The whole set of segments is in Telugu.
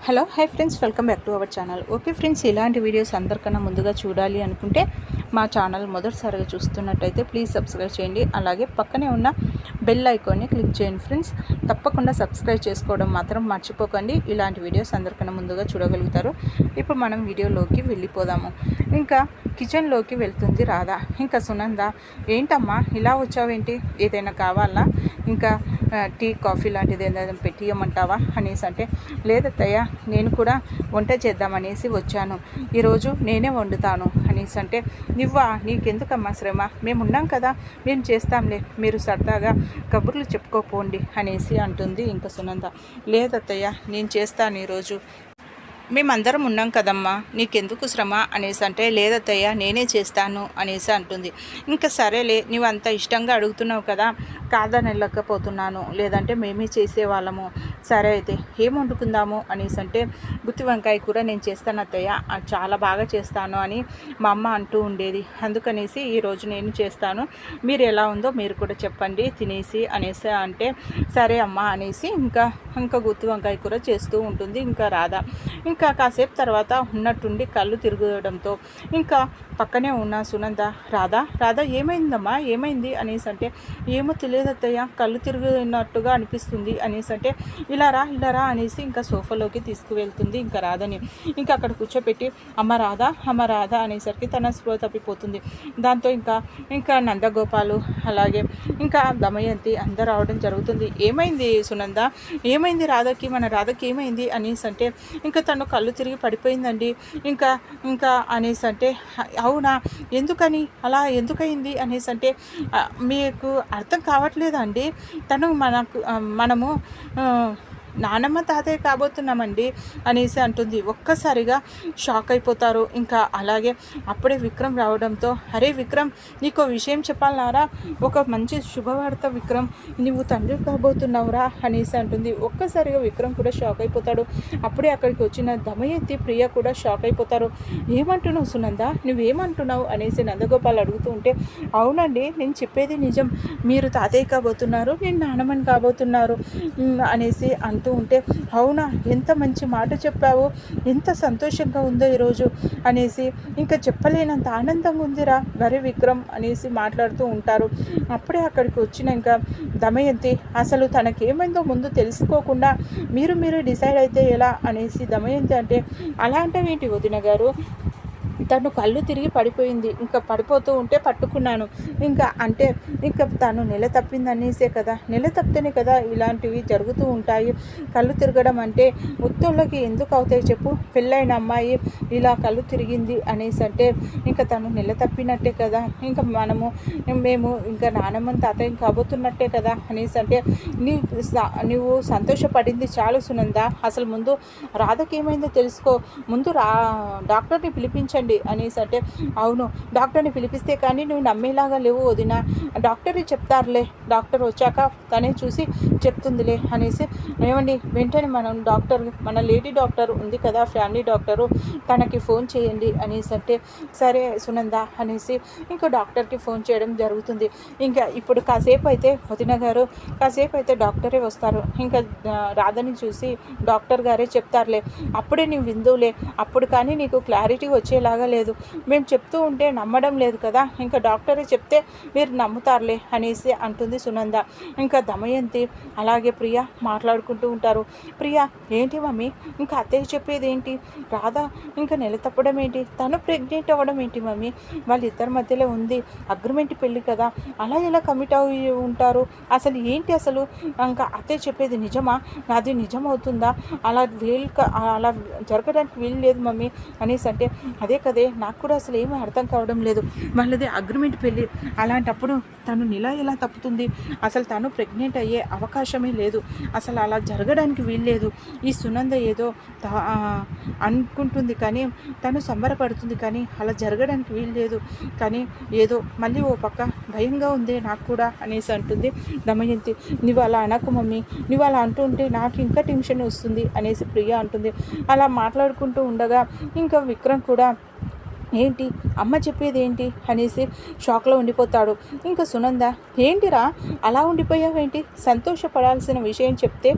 Hello hi friends, welcome back to our channel. Okay friends, ఇలాంటి వీడియోస్ అందరికన్నా ముందుగా చూడాలి అనుకుంటే మా ఛానల్ మొదటిసారిగా చూస్తున్నట్టయితే ప్లీజ్ సబ్స్క్రైబ్ చేయండి. అలాగే పక్కనే ఉన్న బెల్ ఐకాన్ని క్లిక్ చేయండి ఫ్రెండ్స్. తప్పకుండా సబ్స్క్రైబ్ చేసుకోవడం మాత్రం మర్చిపోకండి. ఇలాంటి వీడియోస్ అందరికన్నా ముందుగా చూడగలుగుతారు. ఇప్పుడు మనం వీడియోలోకి వెళ్ళిపోదాము. ఇంకా కిచెన్లోకి వెళ్తుంది రాధ. ఇంకా సునంద, ఏంటమ్మా ఇలా వచ్చావేంటి, ఏదైనా కావాలా, ఇంకా టీ కాఫీ లాంటిది ఏదైనా పెట్టియమంటావా అనేసి అంటే, లేదత్తయ్య నేను కూడా వంట చేద్దామనేసి వచ్చాను, ఈరోజు నేనే వండుతాను అనేసి అంటే, నువ్వా, నీకెందుకమ్మా శ్రమ, మేము ఉన్నాం కదా, మేము చేస్తాంలే, మీరు సరదాగా కబుర్లు చెప్పుకోపోండి అనేసి అంటుంది. ఇంకా సునంద, లేదత్తయ్య నేను చేస్తాను, ఈరోజు మేమందరం ఉన్నాం కదమ్మా, నీకెందుకు శ్రమ అనేసి అంటే, లేదత్తయ్య నేనే చేస్తాను అనేసి అంటుంది. ఇంకా సరేలే, నువ్వు అంత ఇష్టంగా అడుగుతున్నావు కదా, కాదనలేకపోతున్నాను, లేదంటే మేమే చేసేవాళ్ళము. సరే అయితే ఏం వండుకుందాము అనేసి అంటే, గుత్తి వంకాయ కూర నేను చేస్తాను అత్తయ్య, చాలా బాగా చేస్తాను అని మా అమ్మ అంటూ ఉండేది, అందుకనేసి ఈరోజు నేను చేస్తాను, మీరు ఎలా ఉందో మీరు కూడా చెప్పండి తినేసి అనేసి అంటే, సరే అమ్మ అనేసి ఇంకా గుత్తి వంకాయ కూర చేస్తూ ఉంటుంది. ఇంకా రాధ ఇంకా కాసేపు తర్వాత ఉన్నట్టుండి కళ్ళు తిరగడంతో ఇంకా పక్కనే ఉన్న సునంద, రాధ ఏమైందమ్మా, ఏమైంది అనేసి అంటే, ఏమో తెలియదు అత్తయ్య, కళ్ళు తిరిగినట్టుగా అనిపిస్తుంది అనేసి అంటే, ఇలా రా అనేసి ఇంకా సోఫాలోకి తీసుకువెళ్తుంది. ఇంకా రాధని ఇంకా అక్కడ కూర్చోపెట్టి, అమ్మ రాధ అనేసరికి తన స్పృహ తప్పిపోతుంది. దాంతో ఇంకా నందగోపాలు అలాగే ఇంకా దమయంతి అందరూ రావడం జరుగుతుంది. ఏమైంది సునంద, ఏమైంది రాధకి, మన రాధకి ఏమైంది అనేసి అంటే, ఇంకా తను కళ్ళు తిరిగి పడిపోయిందండి, ఇంకా అనేసి అంటే, అవునా, ఎందుకని అలా ఎందుకయింది అనేసి అంటే, మీకు అర్థం కావట్లేదా అండి, మనము నానమ్మ తాతయ్య కాబోతున్నామండి అనేసి అంటుంది. ఒక్కసారిగా షాక్ అయిపోతారు. ఇంకా అలాగే అప్పుడే విక్రమ్ రావడంతో, అరే విక్రమ్, నీకు విషయం చెప్పాలన్నారా, ఒక మంచి శుభవార్త విక్రమ్, నువ్వు తండ్రి కాబోతున్నావురా అనేసి అంటుంది. ఒక్కసారిగా విక్రమ్ కూడా షాక్ అయిపోతాడు. అప్పుడే అక్కడికి వచ్చిన దమయంతి, ప్రియ కూడా షాక్ అయిపోతారు. ఏమంటున్నావు సునంద, నువ్వేమంటున్నావు అనేసి నందగోపాల్ అడుగుతూ ఉంటే, అవునండి నేను చెప్పేది నిజం, మీరు తాతయ్య కాబోతున్నారు, నేను నానమ్మని కాబోతున్నారు అనేసి అంటూ ఉంటే, అవునా, ఎంత మంచి మాట చెప్పావు, ఎంత సంతోషంగా ఉందో ఈరోజు అనేసి, ఇంకా చెప్పలేనంత ఆనందంగా ఉందిరా వరే విక్రమ్ అనేసి మాట్లాడుతూ ఉంటారు. అప్పుడే అక్కడికి వచ్చినాక దమయంతి, అసలు తనకేమైందో ముందు తెలుసుకోకుండా మీరు డిసైడ్ అయితే ఎలా అనేసి దమయంతి అంటే, అలా అంటే ఏంటి వదిన గారు, తను కళ్ళు తిరిగి పడిపోయింది, ఇంకా పడిపోతూ ఉంటే పట్టుకున్నాను, ఇంకా తను నెల తప్పిందనేసే కదా, నెల తప్పితేనే కదా ఇలాంటివి జరుగుతూ ఉంటాయి, కళ్ళు తిరగడం అంటే ఉత్తోళ్ళకి ఎందుకు అవుతాయి చెప్పు, పెళ్ళైన అమ్మాయి ఇలా కళ్ళు తిరిగింది అనేసి అంటే, ఇంకా తను నెల తప్పినట్టే కదా, ఇంకా మేము ఇంకా నానమ్మని తాతయ్య కాబోతున్నట్టే కదా అనేసి అంటే, నువ్వు సంతోషపడింది చాలు సునంద, అసలు ముందు రాధకి ఏమైందో తెలుసుకో, ముందు డాక్టర్ని పిలిపించండి అనేసి అంటే, అవును డాక్టర్ని పిలిపిస్తే కానీ నువ్వు నమ్మేలాగా లేవు వదిన, డాక్టర్ని చెప్తారులే, డాక్టర్ వచ్చాక తనే చూసి చెప్తుందిలే అనేసి, ఏమండి వెంటనే మన లేడీ డాక్టర్ ఉంది కదా, ఫ్యామిలీ డాక్టరు, తనకి ఫోన్ చేయండి అనేసి అంటే, సరే సునంద అనేసి ఇంకా డాక్టర్కి ఫోన్ చేయడం జరుగుతుంది. ఇంకా ఇప్పుడు కాసేపు అయితే వదిన గారు, కాసేపు అయితే డాక్టరే వస్తారు, ఇంకా రాధని చూసి డాక్టర్ గారే చెప్తారులే, అప్పుడే నీవు విందులే, అప్పుడు కానీ నీకు క్లారిటీ వచ్చేలాగా లేదు, మేము చెప్తూ ఉంటే నమ్మడం లేదు కదా, ఇంకా డాక్టరే చెప్తే మీరు నమ్ముతారులే అనేసి అంటుంది సునంద. ఇంకా దమయంతి అలాగే ప్రియ మాట్లాడుకుంటూ ఉంటారు. ప్రియ, ఏంటి మమ్మీ, ఇంకా అత్తయ్య చెప్పేది ఏంటి, రాధ ఇంకా నెల తప్పడం ఏంటి, తను ప్రెగ్నెంట్ అవ్వడం ఏంటి మమ్మీ, వాళ్ళిద్దరి మధ్యలో ఉంది, అగ్రిమెంట్ పెళ్ళి కదా, అలా ఎలా కమిట్ అయ్యి ఉంటారు, అసలు ఏంటి, అసలు ఇంకా అత్తయ్య చెప్పేది నిజమా, నాది నిజం అవుతుందా, అలా జరగడానికి వీలు లేదు మమ్మీ అనేసి అంటే, అదే కదే నాకు కూడా అసలు ఏమీ అర్థం కావడం లేదు, వాళ్ళది అగ్రిమెంట్ పెళ్ళి, అలాంటప్పుడు తను ఎలా తప్పుతుంది, అసలు తను ప్రెగ్నెంట్ అయ్యే అవకాశమే లేదు, అసలు అలా జరగడానికి వీల్లేదు, ఈ సునంద ఏదో అనుకుంటుంది కానీ తను సంబరపడుతుంది కానీ అలా జరగడానికి వీల్లేదు, కానీ ఏదో మళ్ళీ ఓ పక్క భయంగా ఉంది నాకు కూడా అనేసి అంటుంది దమయంతి. నువ్వు అలా అనకు మమ్మీ, నువ్వు అలా అంటూ ఉంటే నాకు ఇంకా టెన్షన్ వస్తుంది అనేసి ప్రియ అంటుంది. అలా మాట్లాడుకుంటూ ఉండగా ఇంకా విక్రమ్ కూడా ఏంటి అమ్మ చెప్పేది ఏంటి అనేసి షాక్లో ఉండిపోతాడు. ఇంకా సునంద ఏంటిరా అలా ఉండిపోయావేంటి, సంతోషపడాల్సిన విషయం చెప్తే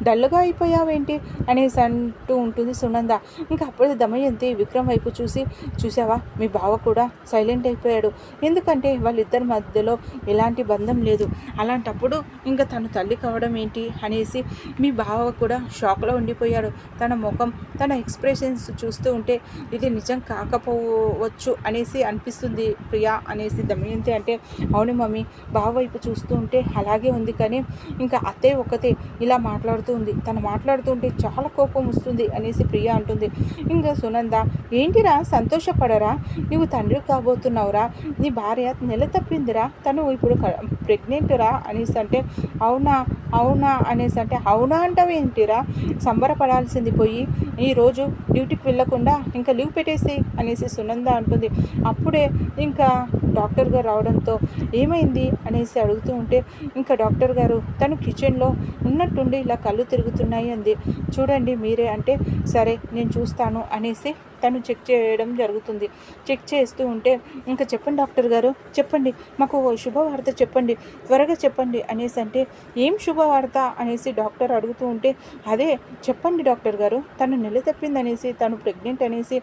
డల్గా అయిపోయావేంటి అనేసి అంటూ ఉంటుంది సునంద. ఇంకా అప్పుడు దమయంతి విక్రమ్ వైపు చూసి, చూసావా మీ బావ కూడా సైలెంట్ అయిపోయాడు, ఎందుకంటే వాళ్ళిద్దరి మధ్యలో ఎలాంటి బంధం లేదు, అలాంటప్పుడు ఇంకా తను తల్లి కావడం ఏంటి అనేసి మీ బావ కూడా షాక్లో ఉండిపోయాడు. తన ముఖం తన ఎక్స్ప్రెషన్స్ చూస్తూ ఉంటే ఇది నిజం కాకపోవచ్చు అనేసి అనిపిస్తుంది ప్రియా అనేసి దమయంతి అంటే, అవును మమ్మీ బావ వైపు చూస్తూ ఉంటే అలాగే ఉంది, కానీ ఇంకా అత్తే ఒకతే ఇలా మాట్లాడుతూ ఉంది, తను మాట్లాడుతూ ఉంటే చాలా కోపం వస్తుంది అనేసి ప్రియా అంటుంది. ఇంకా సునంద ఏంటిరా సంతోషపడరా, నువ్వు తండ్రి కాబోతున్నావురా, నీ భార్య నెల తప్పిందిరా, తను ఇప్పుడు ప్రెగ్నెంట్ రా అనేసి అంటే, అవునా అవునా అనేసి అంటే, అవునా అంటావేంటిరా, సంబరపడాల్సింది పోయి ఈరోజు డ్యూటీకి వెళ్ళకుండా ఇంకా లీవ్ పెట్టేసి అనేసి సునంద అంటుంది. అప్పుడే ఇంకా డాక్టర్ గారు రావడంతో ఏమైంది అనేసి అడుగుతూ ఉంటే, ఇంకా డాక్టర్ గారు తను కిచెన్లో ఉన్నట్టుండి ఇలా కళ్ళు తిరుగుతున్నాయి అంది. చూడండి మీరే అంటే, సరే నేను చూస్తాను అనేసి తను చెక్ చేయడం జరుగుతుంది. చెక్ చేస్తూ ఉంటే, ఇంకా చెప్పండి డాక్టర్ గారు చెప్పండి, మాకు శుభవార్త చెప్పండి, త్వరగా చెప్పండి అనేసి అంటే, ఏం శుభవార్త అనేసి డాక్టర్ అడుగుతూ ఉంటే, అదే చెప్పండి డాక్టర్ గారు, తను నెల తప్పిందనేసి, తను ప్రెగ్నెంట్ అనేసి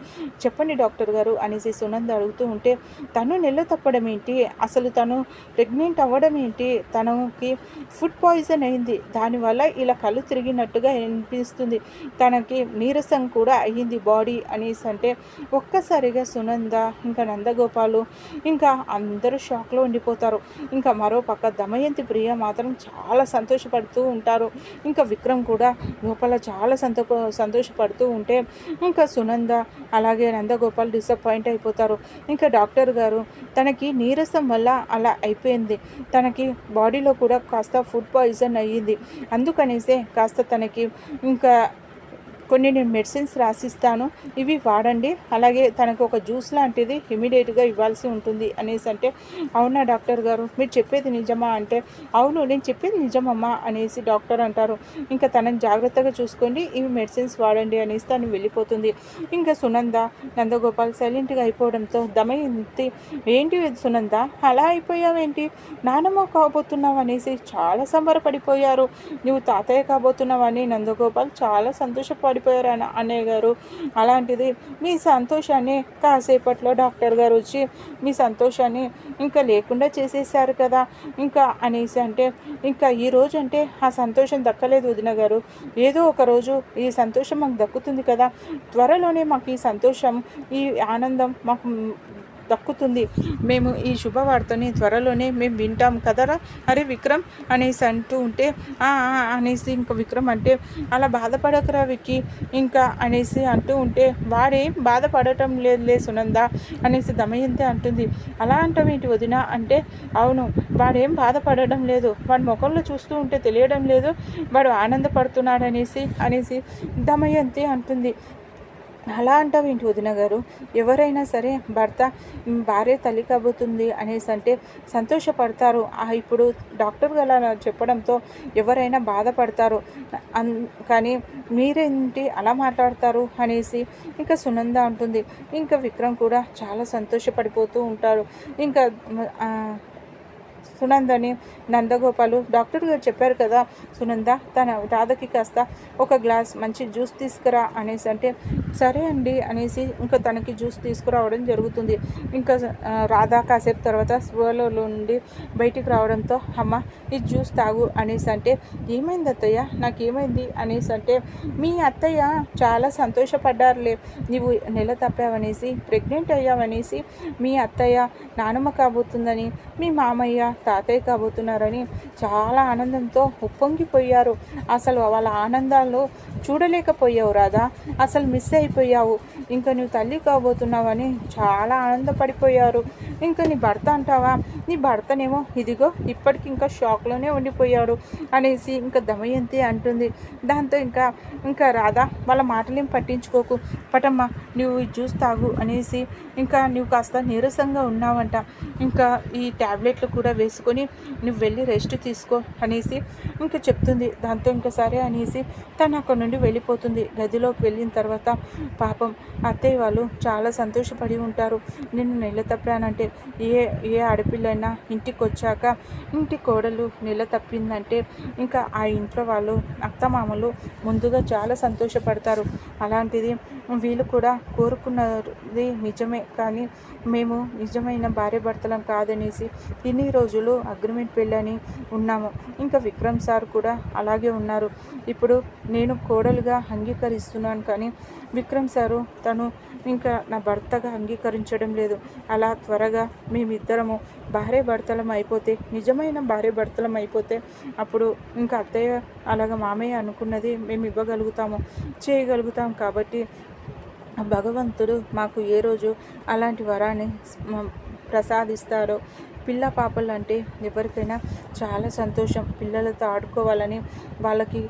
చెప్పండి డాక్టర్ గారు అనేసి సునంద అడుగుతూ ఉంటే, తను నెల తప్పడం ఏంటి, అసలు తను ప్రెగ్నెంట్ అవ్వడం ఏంటి, తనకి ఫుడ్ పాయిజన్ అయింది, దానివల్ల ఇలా కళ్ళు తిరిగినట్టుగా అనిపిస్తుంది, తనకి నీరసం కూడా అయ్యింది బాడీ అనేసి అంటే, ఒక్కసారిగా సునంద ఇంకా నందగోపాలు ఇంకా అందరూ షాక్లో ఉండిపోతారు. ఇంకా మరో పక్క దమయంతి ప్రియ మాత్రం చాలా సంతోషపడుతూ ఉంటారు. ఇంకా విక్రమ్ కూడా లోపల చాలా సంతోషపడుతూ ఉంటే, ఇంకా సునంద అలాగే నందగోపాల్ డిసప్పాయింట్ అయిపోతారు. ఇంకా డాక్టర్ గారు తనకి నీరసం వల్ల అలా అయిపోయింది, తనకి బాడీలో కూడా కాస్త ఫుడ్ పాయిజన్ అయ్యింది, అందుకనేసే కాస్త తనకి ఇంకా కొన్ని నేను మెడిసిన్స్ రాసిస్తాను, ఇవి వాడండి, అలాగే తనకు ఒక జ్యూస్ లాంటిది ఇమీడియట్గా ఇవ్వాల్సి ఉంటుంది అనేసి అంటే, అవునా డాక్టర్ గారు మీరు చెప్పేది నిజమా అంటే, అవును నేను చెప్పేది నిజమమ్మా అనేసి డాక్టర్ అంటారు. ఇంకా తనని జాగ్రత్తగా చూసుకోండి, ఇవి మెడిసిన్స్ వాడండి అనేసి తను వెళ్ళిపోతుంది. ఇంకా సునంద నందగోపాల్ సైలెంట్గా అయిపోవడంతో దమయంతి ఏంటి సునంద అలా అయిపోయావేంటి, నానమ్మ కాబోతున్నావు అనేసి చాలా సంబరపడిపోయారు, నువ్వు తాతయ్య కాబోతున్నావని నందగోపాల్ చాలా సంతోషపడిపోయారు అన్నయ్య గారు, అలాంటిది మీ సంతోషాన్ని కాసేపట్లో డాక్టర్ గారు వచ్చి మీ సంతోషాన్ని ఇంకా లేకుండా చేసేసారు కదా ఇంకా అనేసి అంటే, ఇంకా ఈరోజు అంటే ఆ సంతోషం దక్కలేదు వదిన గారు, ఏదో ఒక రోజు ఈ సంతోషం మాకు దక్కుతుంది కదా, త్వరలోనే మాకు ఈ సంతోషం ఈ ఆనందం మాకు దక్కుతుంది, మేము ఈ శుభవార్తని త్వరలోనే మేము వింటాం కదరా అరే విక్రమ్ అనేసి అంటూ ఉంటే, అనేసి ఇంకా విక్రమ్ అంటే, అలా బాధపడకరా విక్కీ ఇంకా అనేసి అంటూ ఉంటే, వాడేం బాధపడటం లేదులే సునంద అనేసి దమయంతి అంటుంది. అలా అంటావేంటి వదిన అంటే, అవును వాడేం బాధపడడం లేదు, వాడి ముఖంలో చూస్తూ ఉంటే తెలియడం లేదు వాడు ఆనందపడుతున్నాడు అనేసి దమయంతి అంటుంది. అలా అంటావేంటి వదిన గారు, ఎవరైనా సరే భార్య తల్లి కాబోతుంది అనేసి అంటే సంతోషపడతారు, ఇప్పుడు డాక్టర్ గారు అలా చెప్పడంతో ఎవరైనా బాధపడతారు, కానీ మీరేంటి అలా మాట్లాడతారు అనేసి ఇంకా సునంద అంటుంది. ఇంకా విక్రమ్ కూడా చాలా సంతోషపడిపోతూ ఉంటారు. ఇంకా సునందని నందగోపాలు డాక్టర్ గారు చెప్పారు కదా సునంద, తన రాధకి కాస్త ఒక గ్లాస్ మంచి జ్యూస్ తీసుకురా అనేసి అంటే, సరే అండి అనేసి ఇంకా తనకి జ్యూస్ తీసుకురావడం జరుగుతుంది. ఇంకా రాధ కాసేపు తర్వాత స్వలో నుండి బయటికి రావడంతో, అమ్మ ఈ జ్యూస్ తాగు అనేసి అంటే, ఏమైంది అత్తయ్య నాకేమైంది అనేసి అంటే, మీ అత్తయ్య చాలా సంతోషపడ్డారులే, నీవు నెల తప్పావనేసి ప్రెగ్నెంట్ అయ్యావనేసి, మీ అత్తయ్య నానమ్మ కాబోతుందని, మీ మామయ్య తాతయ్య కాబోతున్నారని చాలా ఆనందంతో ఉప్పొంగిపోయారు, అసలు వాళ్ళ ఆనందాలు చూడలేకపోయావు రాధా, అసలు మిస్ అయిపోయావు, ఇంకా నువ్వు తల్లి కాబోతున్నావని చాలా ఆనందపడిపోయారు. ఇంకా నీ భర్త అంటావా, నీ భర్తనేమో ఇదిగో ఇప్పటికి ఇంకా షాక్లోనే ఉండిపోయాడు అనేసి ఇంకా దమయంతి అంటుంది. దాంతో ఇంకా రాధా వాళ్ళ మాటలేం పట్టించుకోకు, పటమ్మ నువ్వు జ్యూస్ తాగు అనేసి, ఇంకా నువ్వు కాస్త నీరసంగా ఉన్నావంట, ఇంకా ఈ ట్యాబ్లెట్లు కూడా వేసి తీసుకొని నువ్వు వెళ్ళి రెస్ట్ తీసుకో అనేసి ఇంకా చెప్తుంది. దాంతో ఇంకా సరే అనేసి తను అక్కడ నుండి వెళ్ళిపోతుంది. గదిలోకి వెళ్ళిన తర్వాత పాపం అత్తయ్య వాళ్ళు చాలా సంతోషపడి ఉంటారు. నిన్ను నెల తప్పానంటే ఏ ఆడపిల్లైనా ఇంటికి వచ్చాక ఇంటి కోడలు నెల తప్పిందంటే ఇంకా ఆ ఇంట్లో వాళ్ళు అత్తమామలు ముందుగా చాలా సంతోషపడతారు. అలాంటిది వీళ్ళు కూడా కోరుకున్నది నిజమే, కానీ మేము నిజమైన భార్య భర్తలం కాదనేసి ఇన్ని రోజులు అగ్రిమెంట్ పెళ్ళని ఉన్నాము. ఇంకా విక్రమ్ సార్ కూడా అలాగే ఉన్నారు. ఇప్పుడు నేను కోడలుగా అంగీకరిస్తున్నాను, కానీ విక్రమ్ సారు తను ఇంకా నా భర్తగా అంగీకరించడం లేదు. అలా త్వరగా మేమిద్దరము భార్య భర్తలం అయిపోతే, నిజమైన భార్య భర్తలం అయిపోతే అప్పుడు ఇంకా అత్తయ్య అలాగ మామయ్య అనుకున్నది మేము ఇవ్వగలుగుతాము, చేయగలుగుతాం. కాబట్టి భగవంతుడు మాకు ఏ రోజు అలాంటి వరాన్ని ప్రసాదిస్తారో. పిల్ల పాపలు అంటే ఎవరికైనా చాలా సంతోషం. పిల్లలతో ఆడుకోవాలని వాళ్ళకి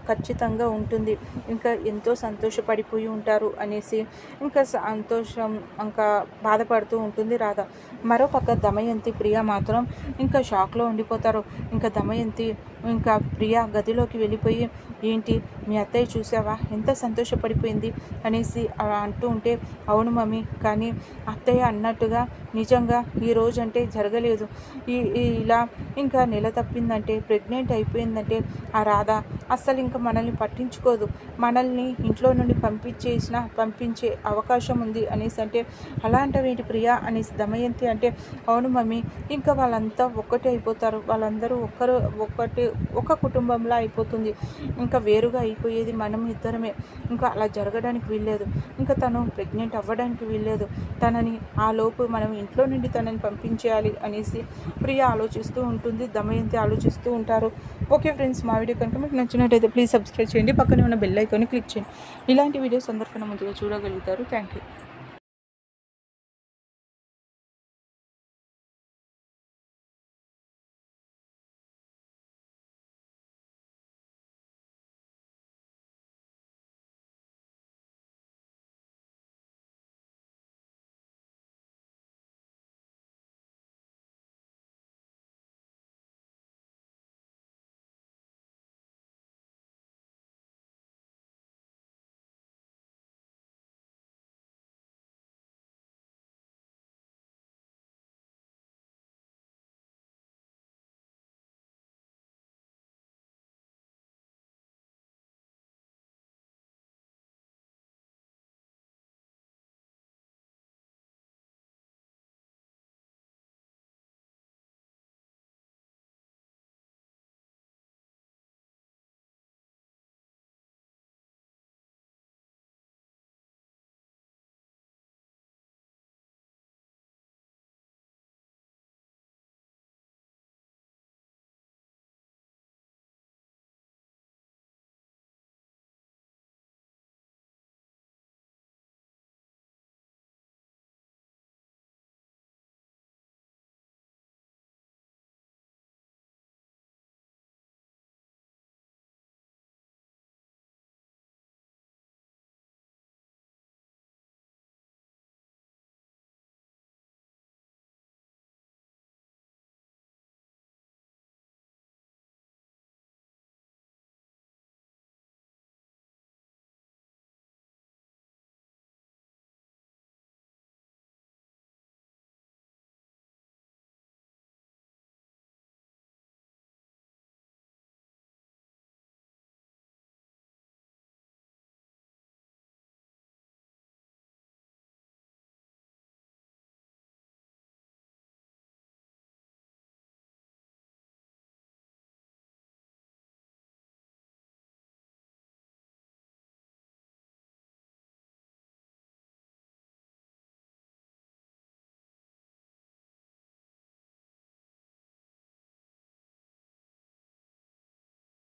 ఖచ్చితంగా ఉంటుంది. ఇంకా ఎంతో సంతోషపడిపోయి ఉంటారు అనేసి ఇంకా సంతోషం ఇంకా బాధపడుతూ ఉంటుంది రాధ. మరోపక్క దమయంతి ప్రియ మాత్రం ఇంకా షాక్లో ఉండిపోతారు. ఇంకా దమయంతి ఇంకా ప్రియ గదిలోకి వెళ్ళిపోయి, ఏంటి మీ అత్తయ్య చూసావా ఎంత సంతోషపడిపోయింది అనేసి అంటూ ఉంటే, అవును మమ్మీ, కానీ అత్తయ్య అన్నట్టుగా నిజంగా ఈ రోజు అంటే జరగలేదు. ఇలా ఇంకా నెల తప్పిందంటే, ప్రెగ్నెంట్ అయిపోయిందంటే ఆ రాధ అస్సలు ఇంకా మనల్ని పట్టించుకోదు. మనల్ని ఇంట్లో నుండి పంపించే అవకాశం ఉంది అనేసి అంటే, అలాంటివేంటి ప్రియా అనేసి దమయంతి అంటే, అవును మమ్మీ, ఇంకా వాళ్ళంతా ఒక్కటే అయిపోతారు. వాళ్ళందరూ ఒక కుటుంబంలో అయిపోతుంది. ఇంకా వేరుగా అయిపోయేది మనం ఇద్దరమే. ఇంకా అలా జరగడానికి వీల్లేదు. ఇంకా తను ప్రెగ్నెంట్ అవ్వడానికి వీల్లేదు. తనని ఆ లోపు మనం ఇంట్లో నుండి తనని పంపించేయాలి అనేసి ప్రియ ఆలోచిస్తూ ఉంటుంది. దమయంతి ఆలోచిస్తూ ఉంటారు. ఓకే ఫ్రెండ్స్, మా వీడియో కనుక మీకు నచ్చినట్టయితే ప్లీజ్ సబ్స్క్రైబ్ చేయండి. పక్కనే ఉన్న బెల్ ఐకాన్ని క్లిక్ చేయండి. ఇలాంటి వీడియోస్ అందరికన్నా ముందుగా చూడగలుగుతారు. Thank you.